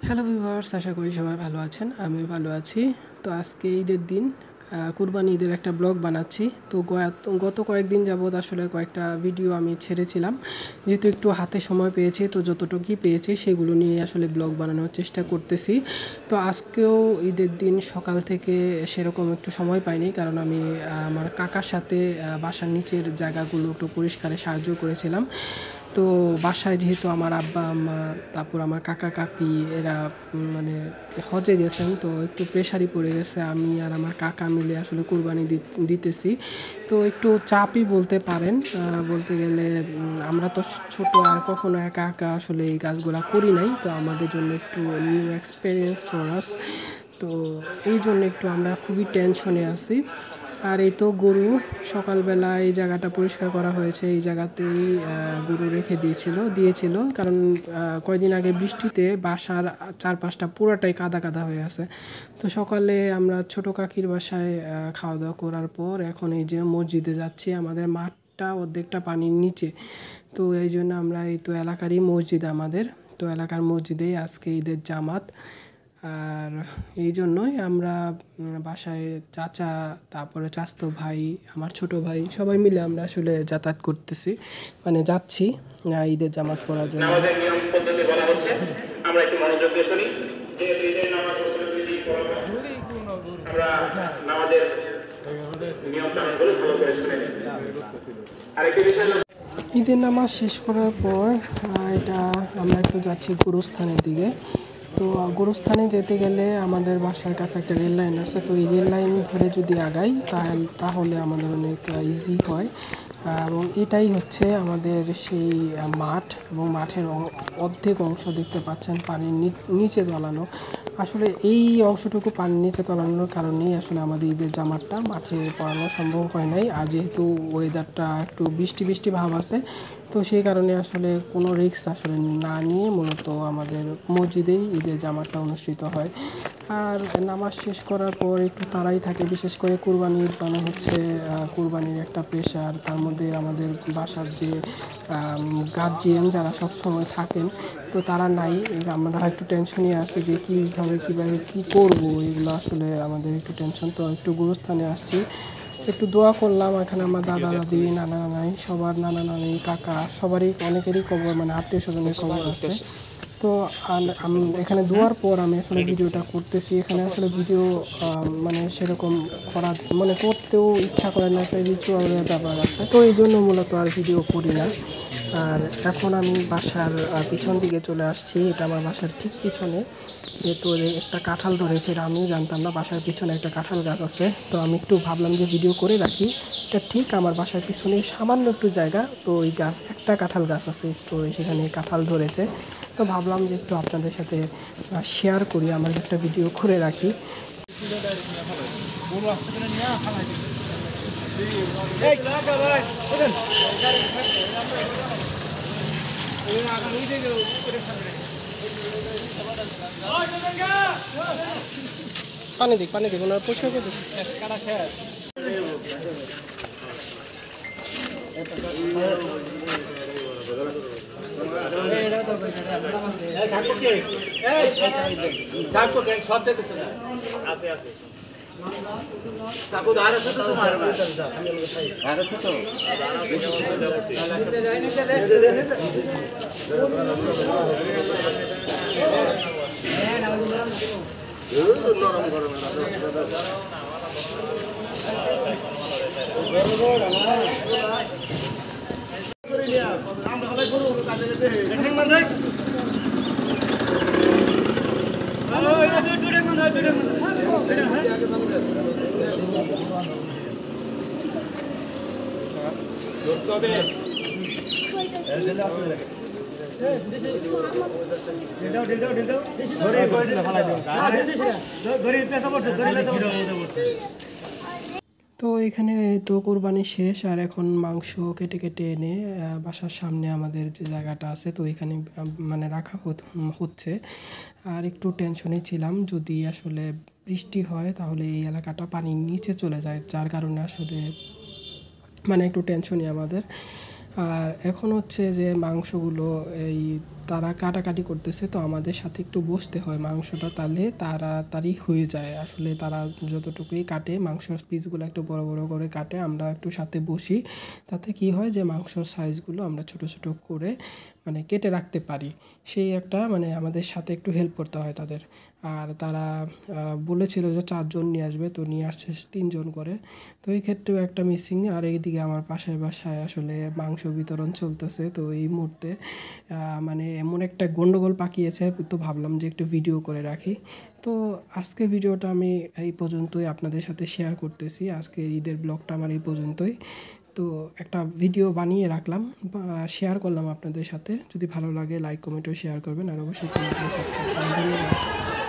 Hello viewers, আশা করি সবাই ভালো আছেন। আমিও ভালো আছি। তো আজকে ঈদের দিন, কুরবানি ঈদের একটা ব্লগ বানাচ্ছি। তো গত কয়েকদিন যাবৎ আসলে কয়েকটা ভিডিও আমি ছেড়েছিলাম, যেহেতু একটু হাতে সময় পেয়েছি, তো যতটুকুই পেয়েছি সেগুলো নিয়ে আসলে ব্লগ বানানোর চেষ্টা করতেছি। তো আজকেও ঈদের দিন সকাল থেকে সেরকম একটু সময় পাইনি, কারণ আমি আমার কাকার সাথে বাসার নিচের জায়গাগুলো একটু পরিষ্কারে সাহায্য করেছিলাম। তো বাসায় যেহেতু আমার আব্বা আম্মা, তারপর আমার কাকা কাকি এরা মানে হজে গেছেন, তো একটু প্রেশারই পড়ে গেছে। আমি আর আমার কাকা মিলে আসলে কুরবানি দিতেছি, তো একটু চাপই বলতে পারেন। বলতে গেলে আমরা তো ছোট, আর কখনো একা একা আসলে এই কাজগুলো করি নাই, তো আমাদের জন্য একটু নিউ এক্সপিরিয়েন্স ফর আস। তো এই জন্য একটু আমরা খুবই টেনশনে আছি। আর এই তো গরু সকালবেলা এই জায়গাটা পরিষ্কার করা হয়েছে, এই জায়গাতেই গরু রেখে দিয়েছিল, কারণ কয়দিন আগে বৃষ্টিতে বাসার চারপাশটা পুরোটাই কাদা কাদা হয়ে আছে। তো সকালে আমরা ছোট কাকির বাসায় খাওয়া দাওয়া করার পর এখন এই যে মসজিদে যাচ্ছি। আমাদের মাঠটা অর্ধেকটা পানির নিচে, তো এই জন্য আমরা এই তো এলাকারই মসজিদ আমাদের, তো এলাকার মসজিদেই আজকে ঈদের জামাত। আর এই জন্যই আমরা বাসায় চাচা, তারপরে চাচাতো ভাই, আমার ছোট ভাই সবাই মিলে আমরা আসলে যাতায়াত করতেছি, মানে যাচ্ছি ঈদের জামাত পড়ার জন্য। নামাজের নিয়ম পদ্ধতি বলা হচ্ছে, আমরা একটু মনোযোগ দিয়ে শুনি। যে ঈদের নামাজ আমরা নামাজের নিয়ম কানুনগুলো ভালো করে শুনে নিই। আরেকটি বিষয়, ঈদের নামাজ শেষ করার পর এটা আমরা একটু যাচ্ছি গোরস্থানের দিকে। তো গোরস্থানে যেতে গেলে আমাদের বাসার কাছে একটা রেল লাইন আছে, তো এই রেল লাইন ধরে যদি আগাই তাহলে আমাদের অনেক ইজি হয়। এবং এটাই হচ্ছে আমাদের সেই মাঠ, এবং মাঠের অর্ধেক অংশ দেখতে পাচ্ছেন পানির নিচে তলানো। আসলে এই অংশটুকু পানির নিচে তলানোর কারণেই আসলে আমাদের ঈদের জামাতটা মাঠে পরানো সম্ভব হয় নাই। আর যেহেতু ওয়েদারটা একটু বৃষ্টি বৃষ্টি ভাব আছে, তো সেই কারণে আসলে কোনো রিস্ক আসলে না নিয়ে মূলত আমাদের মসজিদেই ঈদের জামাতটা অনুষ্ঠিত হয়। আর নামাজ শেষ করার পর একটু তাড়াই থাকে, বিশেষ করে কুরবানি ঈদ মানে হচ্ছে কুরবানির একটা প্রেশার। তার মধ্যে আমাদের বাসার যে গার্জিয়ান যারা সব সময় থাকেন, তো তারা নাই। আমরা একটু টেনশনই আছে যে কীভাবে কী করবো, এগুলো আসলে আমাদের একটু টেনশন। তো একটু গুরুস্থানে আসছি, একটু দোয়া করলাম। এখানে আমার দাদা দাদি, নানা নানি, সবার নানা নানি, কাকা, সবারই অনেকেরই কবর, মানে আত্মীয় স্বজনের কবর আছে। তো আমি এখানে দোয়ার পর আমি আসলে ভিডিওটা করতেছি। এখানে আসলে ভিডিও মানে সেরকম করা, মানে করতেও ইচ্ছা করে না, একটা রিচুয়ালের ব্যাপার আছে, তো এই জন্য মূলত আর ভিডিও করি না। আর এখন আমি বাসার পিছন দিকে চলে আসছি। এটা আমার বাসার ঠিক পিছনে। যেহেতু একটা কাঁঠাল ধরেছে, এটা আমিও জানতাম না, বাসার পিছনে একটা কাঁঠাল গাছ আছে। তো আমি একটু ভাবলাম যে ভিডিও করে রাখি। এটা ঠিক আমার বাসার পিছনে সামান্য একটু জায়গা, তো ওই গাছ, একটা কাঁঠাল গাছ আছে, তো সেখানে কাঁঠাল ধরেছে। তো ভাবলাম যে একটু আপনাদের সাথে শেয়ার করি, আমার একটা ভিডিও করে রাখি। পানি দিক ওনারা পরিষ্কার করে কাকু ধার আছে তো তোমার ধার আছে তো নরম গরম ধরতে হবে। তো এখানে তো কোরবানি শেষ, আর এখন মাংস কেটে কেটে এনে বাসার সামনে আমাদের যে জায়গাটা আছে, তো এখানে মানে রাখা হচ্ছে। আর একটু টেনশনে ছিলাম, যদি আসলে বৃষ্টি হয় তাহলে এই এলাকাটা পানির নিচে চলে যায়, যার কারণে আসলে মানে একটু টেনশনই আমাদের। আর এখন হচ্ছে যে মাংসগুলো এই তারা কাটাকাটি করতেছে, তো আমাদের সাথে একটু বসতে হয় মাংসটা, তাহলে তাড়াতাড়ি হয়ে যায়। আসলে তারা যতটুকুই কাটে মাংসর পিসগুলো একটু বড় বড় করে কাটে, আমরা একটু সাথে বসি, তাতে কি হয় যে মাংসর সাইজগুলো আমরা ছোট ছোট করে মানে কেটে রাখতে পারি। সেই একটা মানে আমাদের সাথে একটু হেল্প করতে হয় তাদের। আর তারা বলেছিল যে 4 জন নিয়ে আসবে, তো নিয়ে আসছে 3 জন করে। তো এই ক্ষেত্রেও একটা মিসিং। আর এইদিকে আমার পাশের বাসায় আসলে মাংস বিতরণ চলতেছে, তো এই মুহূর্তে মানে এমন একটা গন্ডগোল পাকিয়েছে, তো ভাবলাম যে একটু ভিডিও করে রাখি। তো আজকে ভিডিওটা আমি এই পর্যন্তই আপনাদের সাথে শেয়ার করতেছি। আজকে ঈদের ব্লগটা আমার এই পর্যন্তই। তো একটা ভিডিও বানিয়ে রাখলাম বা শেয়ার করলাম আপনাদের সাথে। যদি ভালো লাগে লাইক কমেন্ট ও শেয়ার করবেন, আর অবশ্যই চ্যানেলটাকে সাবস্ক্রাইব করবেন। ধন্যবাদ।